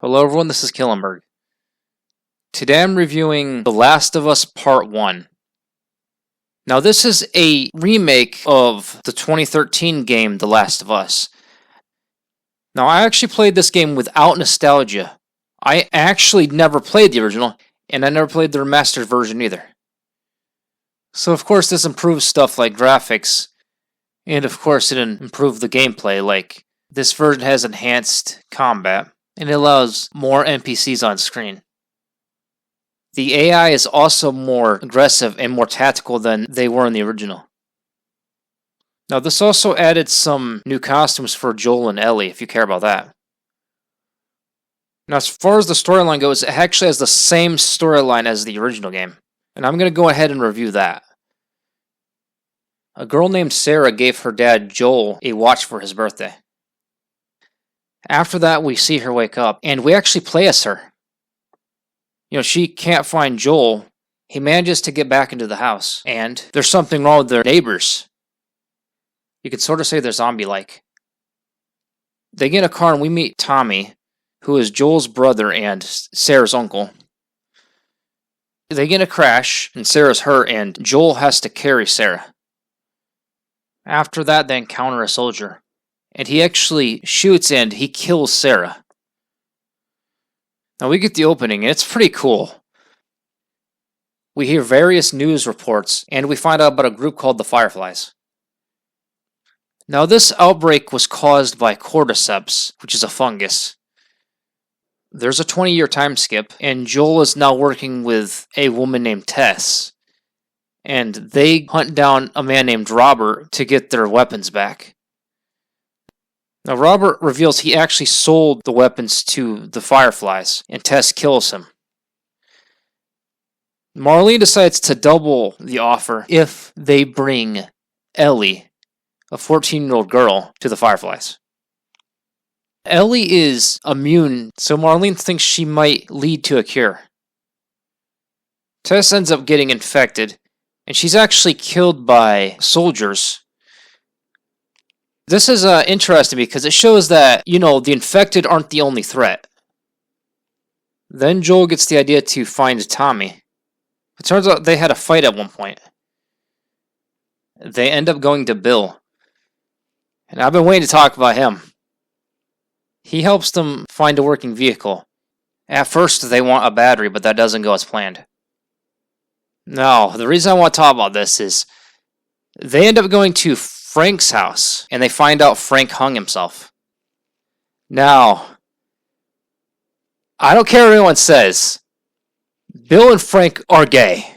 Hello everyone, this is Killenberg. Today I'm reviewing The Last of Us Part 1. Now this is a remake of the 2013 game The Last of Us. Now I actually played this game without nostalgia. I actually never played the original, and I never played the remastered version either. So of course this improves stuff like graphics, and of course it improved the gameplay, like this version has enhanced combat, and it allows more NPCs on screen. The AI is also more aggressive and more tactical than they were in the original. Now this also added some new costumes for Joel and Ellie, if you care about that. Now as far as the storyline goes, it actually has the same storyline as the original game, and I'm going to go ahead and review that. A girl named Sarah gave her dad Joel a watch for his birthday. After that, we see her wake up, and we actually play as her. She can't find Joel. He manages to get back into the house, and there's something wrong with their neighbors. You could sort of say they're zombie-like. They get in a car, and we meet Tommy, who is Joel's brother and Sarah's uncle. They get in a crash, and Sarah's hurt, and Joel has to carry Sarah. After that, they encounter a soldier. And he actually shoots and he kills Sarah. Now we get the opening, and it's pretty cool. We hear various news reports, and we find out about a group called the Fireflies. Now this outbreak was caused by cordyceps, which is a fungus. There's a 20-year time skip, and Joel is now working with a woman named Tess. And they hunt down a man named Robert to get their weapons back. Now, Robert reveals he actually sold the weapons to the Fireflies, and Tess kills him. Marlene decides to double the offer if they bring Ellie, a 14-year-old girl, to the Fireflies. Ellie is immune, so Marlene thinks she might lead to a cure. Tess ends up getting infected, and she's actually killed by soldiers. This is interesting because it shows that, the infected aren't the only threat. Then Joel gets the idea to find Tommy. It turns out they had a fight at one point. They end up going to Bill. And I've been waiting to talk about him. He helps them find a working vehicle. At first they want a battery, but that doesn't go as planned. Now, the reason I want to talk about this is they end up going to Frank's house, and they find out Frank hung himself. Now, I don't care what anyone says, Bill and Frank are gay.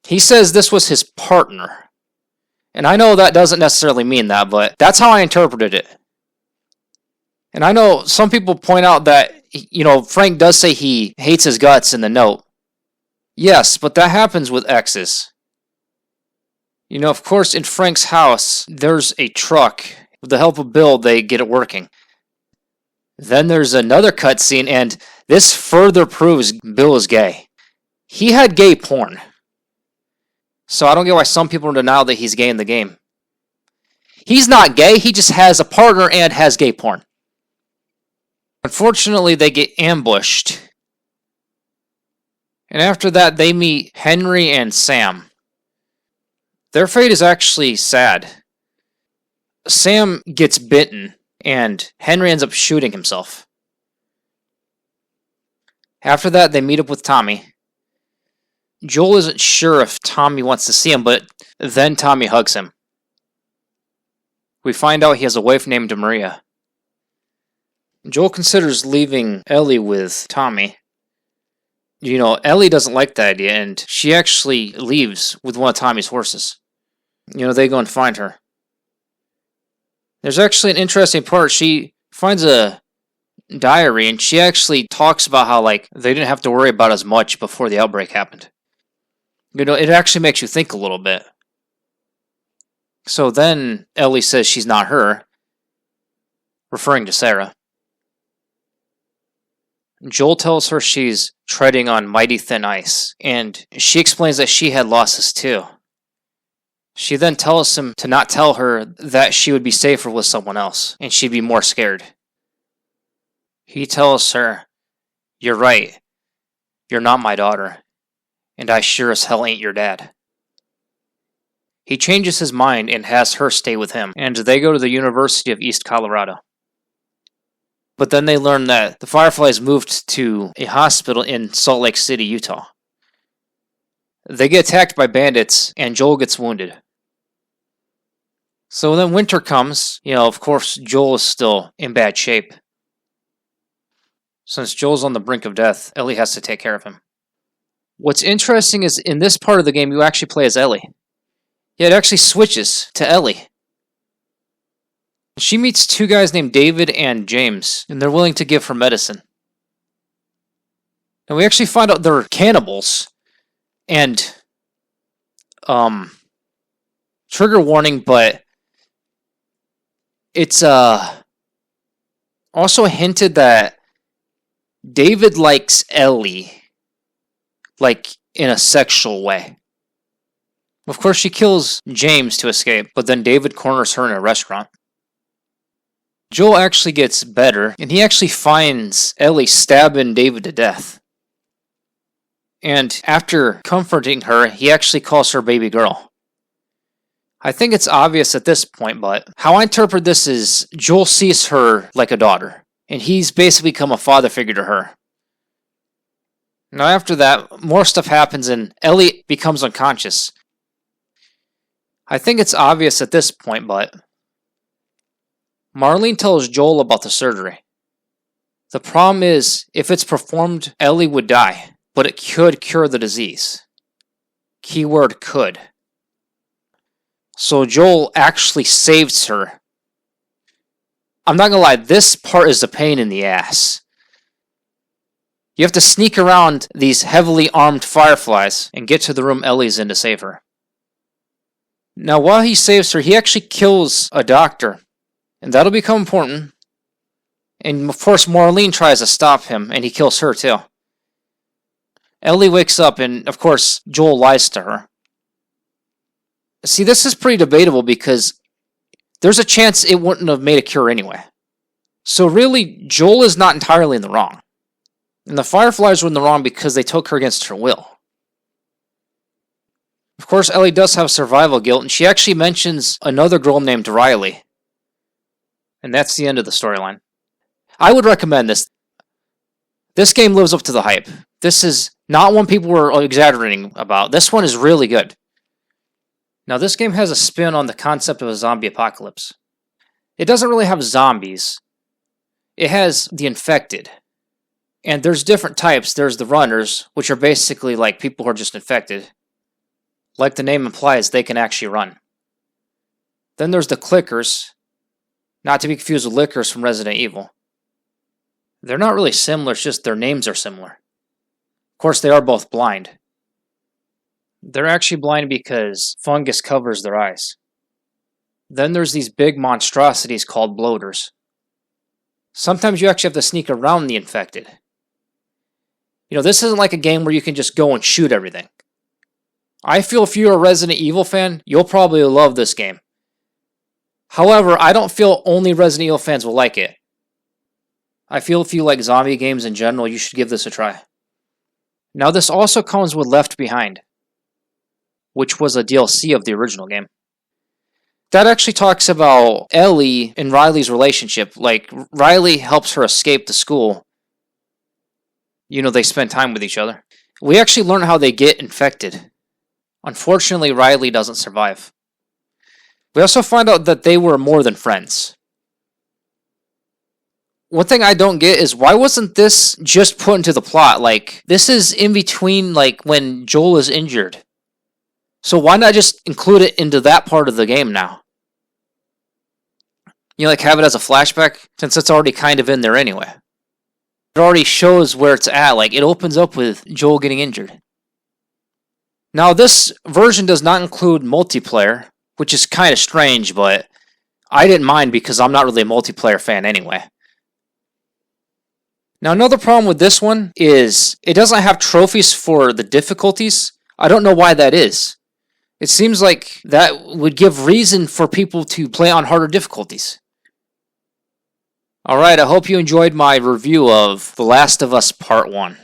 He says this was his partner. And I know that doesn't necessarily mean that, but that's how I interpreted it. And I know some people point out that, Frank does say he hates his guts in the note. Yes, but that happens with exes. Of course, in Frank's house, there's a truck. With the help of Bill, they get it working. Then there's another cutscene, and this further proves Bill is gay. He had gay porn. So I don't get why some people are in denial that he's gay in the game. He's not gay, he just has a partner and has gay porn. Unfortunately, they get ambushed. And after that, they meet Henry and Sam. Their fate is actually sad. Sam gets bitten, and Henry ends up shooting himself. After that, they meet up with Tommy. Joel isn't sure if Tommy wants to see him, but then Tommy hugs him. We find out he has a wife named Maria. Joel considers leaving Ellie with Tommy. Ellie doesn't like the idea, and she actually leaves with one of Tommy's horses. They go and find her. There's actually an interesting part. She finds a diary, and she actually talks about how, they didn't have to worry about as much before the outbreak happened. It actually makes you think a little bit. So then Ellie says she's not her, referring to Sarah. Joel tells her she's treading on mighty thin ice, and she explains that she had losses too. She then tells him to not tell her that she would be safer with someone else, and she'd be more scared. He tells her, "You're right. You're not my daughter. And I sure as hell ain't your dad." He changes his mind and has her stay with him, and they go to the University of East Colorado. But then they learn that the Fireflies moved to a hospital in Salt Lake City, Utah. They get attacked by bandits, and Joel gets wounded. So then winter comes. Of course, Joel is still in bad shape. Since Joel's on the brink of death, Ellie has to take care of him. What's interesting is in this part of the game, you actually play as Ellie. Yeah, it actually switches to Ellie. She meets two guys named David and James, and they're willing to give her medicine. And we actually find out they're cannibals. And, trigger warning, but it's also hinted that David likes Ellie, like in a sexual way. Of course, she kills James to escape, but then David corners her in a restaurant. Joel actually gets better, and he actually finds Ellie stabbing David to death. And after comforting her, he actually calls her baby girl. I think it's obvious at this point, but how I interpret this is Joel sees her like a daughter, and he's basically become a father figure to her. Now after that, more stuff happens and Ellie becomes unconscious. I think it's obvious at this point, but Marlene tells Joel about the surgery. The problem is, if it's performed, Ellie would die, but it could cure the disease. Keyword could. So Joel actually saves her. I'm not gonna lie, this part is a pain in the ass. You have to sneak around these heavily armed Fireflies and get to the room Ellie's in to save her. Now while he saves her, he actually kills a doctor. And that'll become important. And of course Marlene tries to stop him, and he kills her too. Ellie wakes up, and of course Joel lies to her. See, this is pretty debatable because there's a chance it wouldn't have made a cure anyway. So really, Joel is not entirely in the wrong. And the Fireflies were in the wrong because they took her against her will. Of course, Ellie does have survival guilt, and she actually mentions another girl named Riley. And that's the end of the storyline. I would recommend this. This game lives up to the hype. This is not one people were exaggerating about. This one is really good. Now, this game has a spin on the concept of a zombie apocalypse. It doesn't really have zombies. It has the infected. And there's different types. There's the runners, which are basically like people who are just infected. Like the name implies, they can actually run. Then there's the clickers, not to be confused with lickers from Resident Evil. They're not really similar, it's just their names are similar. Of course, they are both blind. They're actually blind because fungus covers their eyes. Then there's these big monstrosities called bloaters. Sometimes you actually have to sneak around the infected. This isn't like a game where you can just go and shoot everything. I feel if you're a Resident Evil fan, you'll probably love this game. However, I don't feel only Resident Evil fans will like it. I feel if you like zombie games in general, you should give this a try. Now, this also comes with Left Behind, which was a DLC of the original game. That actually talks about Ellie and Riley's relationship. Like, Riley helps her escape the school. They spend time with each other. We actually learn how they get infected. Unfortunately, Riley doesn't survive. We also find out that they were more than friends. One thing I don't get is why wasn't this just put into the plot? Like, this is in between, like, when Joel is injured. So why not just include it into that part of the game now? Have it as a flashback, since it's already kind of in there anyway. It already shows where it's at. Like, it opens up with Joel getting injured. Now, this version does not include multiplayer, which is kind of strange, but I didn't mind because I'm not really a multiplayer fan anyway. Now, another problem with this one is it doesn't have trophies for the difficulties. I don't know why that is. It seems like that would give reason for people to play on harder difficulties. Alright, I hope you enjoyed my review of The Last of Us Part 1.